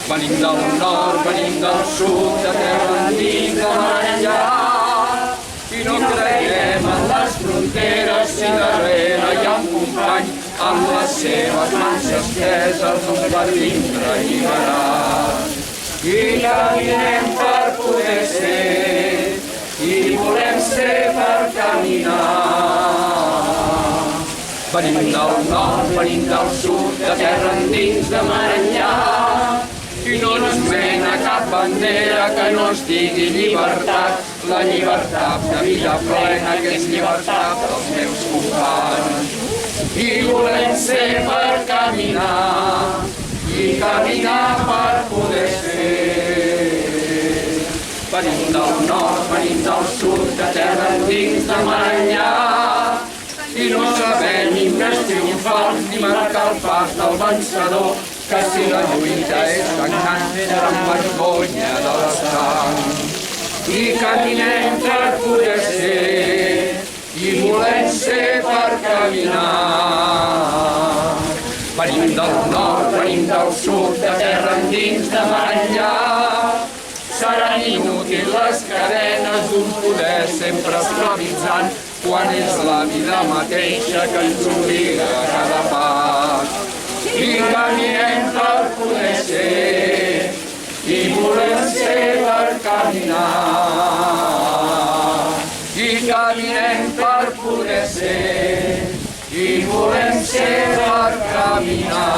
Venim del nord, venim del sud, de terra endins, de mar enllà. I no creiem en les fronteres si darrere hi ha un company amb les seves mans esteses uns per vindre alliberats. I caminem per poder ser, i volem ser per caminar. Venim del nord, venim del sud, de terra endins, de mar enllà. I no ens mena cap bandera que no es digui llibertat, la llibertat de Vilaplena, que és llibertat dels meus companys. I volem ser per caminar, i caminar per poder ser. Venim del nord, venim del sud, de terra endins, de mar enllà. I no sabem himnes triomfals ni marcar el pas del vencedor, que si la lluita és sagnant, serà amb vergonya de la sang. I caminem per poder ser, i volem ser per caminar. Venim del nord, venim del sud, de terra endins, de mar enllà. Seran inútils les cadenes d'un poder sempre esclavitzant, quan és la vida mateixa que ens obliga a cada pas. I caminem per poder ser, i volem ser per caminar. I caminem per poder ser, i volem ser per caminar.